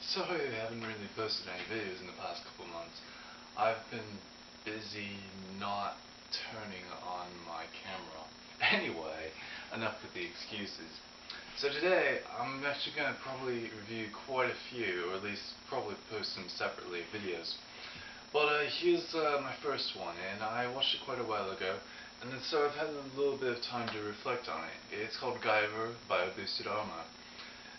Sorry I haven't really posted any videos in the past couple of months. I've been busy not turning on my camera. Anyway, enough with the excuses. So today, I'm actually going to probably review quite a few, or at least probably post them separately, videos. But here's my first one, and I watched it quite a while ago, and so I've had a little bit of time to reflect on it. It's called Guyver Bioboosted Armor.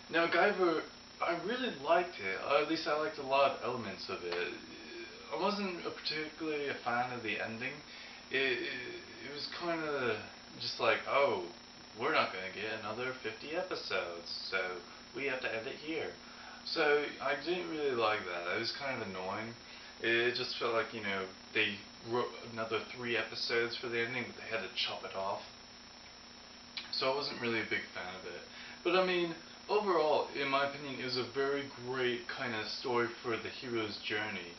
Now, Guyver, I really liked it, or at least I liked a lot of elements of it. I wasn't particularly a fan of the ending. It was kind of just like, oh, we're not going to get another 50 episodes, so we have to end it here. So I didn't really like that. It was kind of annoying. It just felt like, they wrote another 3 episodes for the ending, but they had to chop it off. So I wasn't really a big fan of it. But I mean, overall, in my opinion, it was a very great kind of story for the hero's journey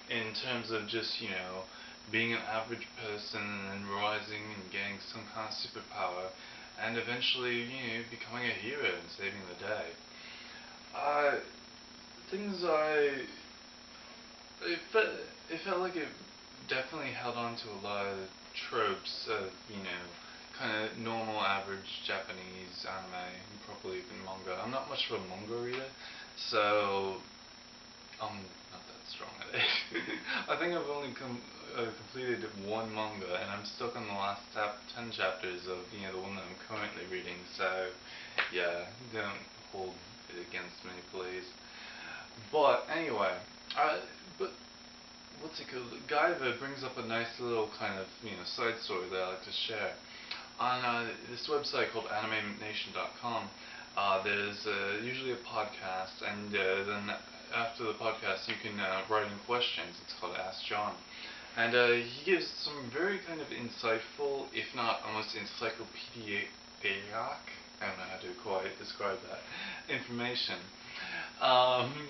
in terms of just, being an average person and rising and getting some kind of superpower and eventually, becoming a hero and saving the day. Uh, things it felt like it definitely held on to a lot of tropes of, kind of normal average Japanese anime and probably even manga. I'm not much of a manga reader, so I'm not that strong at it. I think I've only completed one manga, and I'm stuck on the last 10 chapters of, the one that I'm currently reading, so yeah, don't hold it against me, please. But anyway, but what's it called? Guyver brings up a nice little kind of, side story that I like to share. On this website called AnimeNation.com, there's usually a podcast, and then after the podcast you can write in questions. It's called Ask John. And he gives some very kind of insightful, if not almost encyclopedic, I don't know how to quite describe that, information. Um,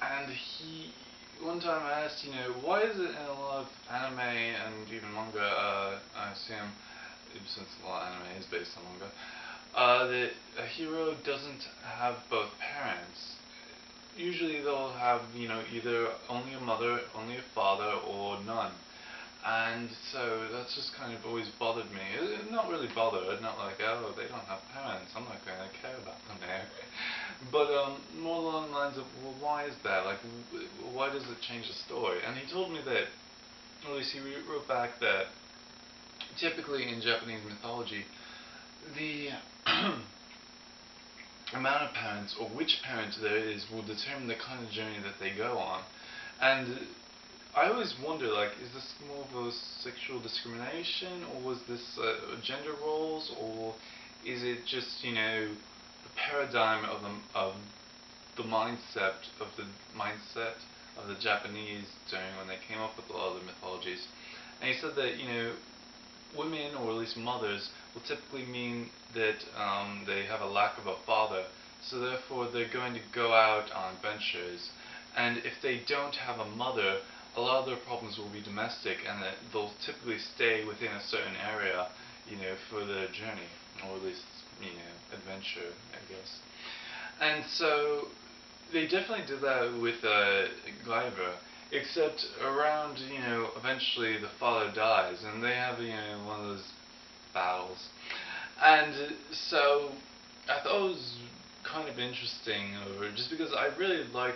and one time I asked, why is it in a lot of anime and even manga, I assume, since a lot of anime is based on manga, that a hero doesn't have both parents. Usually they'll have, either only a mother, only a father, or none. And so that's just kind of always bothered me. Not really bothered, not like, oh, they don't have parents, I'm not going to care about them now. But more along the lines of, well, why is that? Like, why does it change the story? And he told me that, or at least he wrote back that typically in Japanese mythology, the amount of parents, or which parent there is, will determine the kind of journey that they go on. And I always wonder, like, is this more of a sexual discrimination, or was this gender roles, or is it just, the paradigm of the mindset of the Japanese during when they came up with a lot of the mythologies? And he said that, women, or at least mothers, will typically mean that they have a lack of a father, so therefore they're going to go out on adventures. And if they don't have a mother, a lot of their problems will be domestic, and that they'll typically stay within a certain area, for their journey, or at least, adventure, I guess. And so they definitely did that with Guyver, except around, eventually the father dies, and they have, one of those battles. And so I thought it was kind of interesting, or just because I really like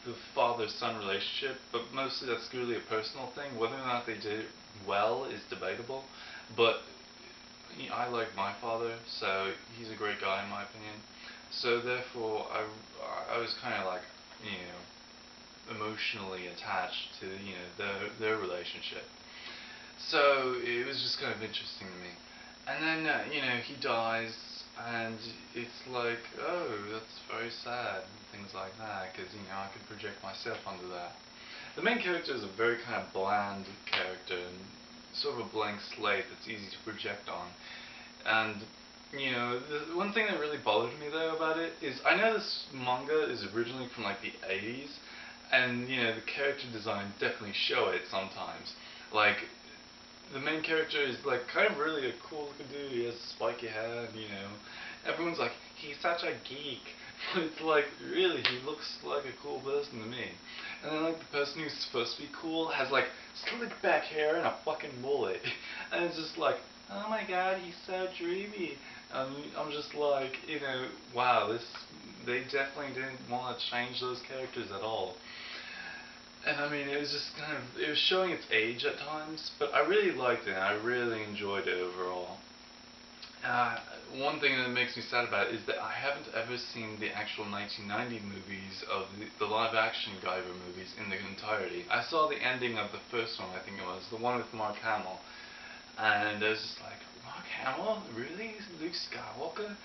the father-son relationship, but mostly that's really a personal thing. Whether or not they did it well is debatable, but I like my father, so he's a great guy in my opinion. So therefore, I was kind of like, emotionally attached to, their relationship. So it was just kind of interesting to me. And then, he dies, and it's like, oh, that's very sad, and things like that, because, I could project myself onto that. The main character is a very kind of bland character, and sort of a blank slate that's easy to project on. And, the one thing that really bothered me, though, about it is, I know this manga is originally from, like, the 80s, and, the character designs definitely show it sometimes. Like, the main character is like kind of really a cool looking dude. He has spiky hair, and everyone's like, he's such a geek. But it's like, really, he looks like a cool person to me. And then like the person who's supposed to be cool has like slick back hair and a fucking mullet. And it's just like, oh my god, he's so dreamy. I'm just like, wow, they definitely didn't want to change those characters at all. And I mean, it was just it was showing its age at times, but I really liked it, and I really enjoyed it overall. Uh, One thing that makes me sad about it is that I haven't ever seen the actual 1990 movies of the live-action Guyver movies in the entirety. I saw the ending of the first one, I think it was, the one with Mark Hamill, and I was just like, Mark Hamill? Really? Luke Skywalker?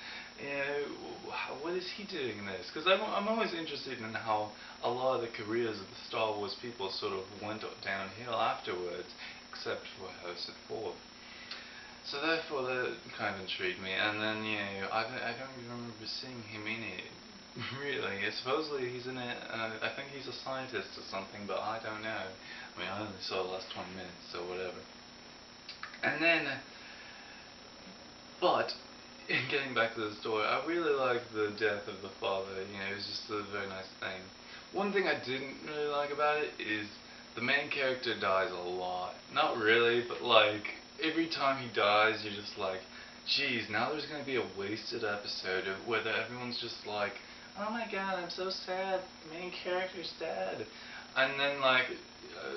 What is he doing in this? Because I'm always interested in how a lot of the careers of the Star Wars people sort of went downhill afterwards, except for Harrison Ford. So therefore that kind of intrigued me, and then, I don't even remember seeing him in it, really. Supposedly he's in it, I think he's a scientist or something, but I don't know. I mean, I only saw the last 20 minutes, so whatever. And then, but, in getting back to the story, I really liked the death of the father, it was just a very nice thing. One thing I didn't really like about it is the main character dies a lot. Not really, but like, every time he dies, you're just like, geez, now there's going to be a wasted episode of whether everyone's just like, oh my god, I'm so sad, the main character's dead. And then like,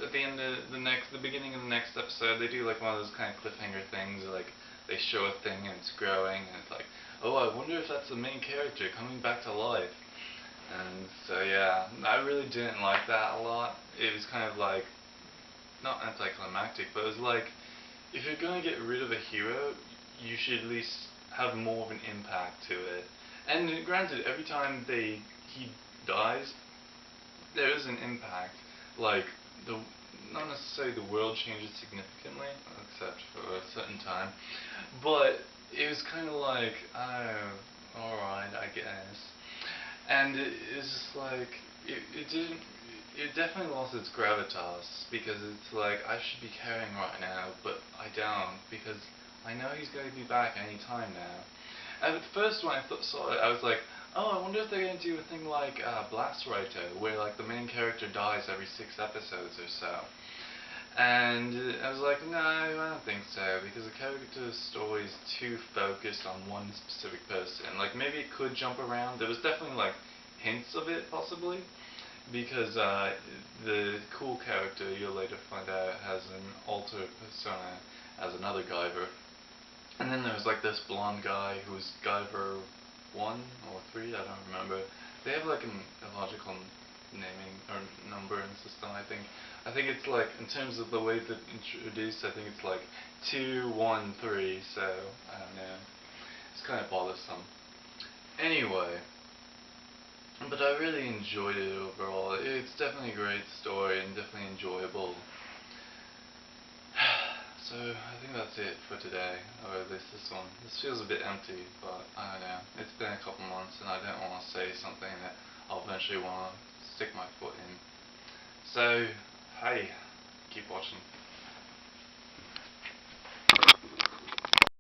at the end of the beginning of the next episode, they do like one of those kind of cliffhanger things, like, they show a thing and it's growing, and it's like, oh, I wonder if that's the main character coming back to life. And so yeah, I really didn't like that a lot. It was kind of like, not anticlimactic, but it was like, if you're going to get rid of a hero, you should at least have more of an impact to it. And granted, every time he dies, there is an impact. Like, the not necessarily the world changes significantly, except for a certain time, but it was kind of like, oh, alright, I guess. And it's just like, it definitely lost its gravitas, because it's like, I should be caring right now, but I don't, because I know he's going to be back any time now. And at first when I saw it, I was like, oh, I wonder if they're going to do a thing like Blast Writer, where like the main character dies every 6 episodes or so. And I was like, no, I don't think so, because the character's story is too focused on one specific person. Like, maybe it could jump around. There was definitely, like, hints of it, possibly, because the cool character, you'll later find out, has an alter persona as another Guyver. And then there was, like, this blonde guy who was Guyver 1 or 3, I don't remember. They have, like, an illogical naming or numbering system, I think. I think it's like, in terms of the way that introduced, I think it's like 2, 1, 3, so I don't know. It's kind of bothersome. Anyway, but I really enjoyed it overall. It's definitely a great story and definitely enjoyable. So I think that's it for today, or at least this one. This feels a bit empty, but I don't know. It's been a couple months and I don't want to say something that I'll eventually want to stick my foot in. So, hey, keep watching.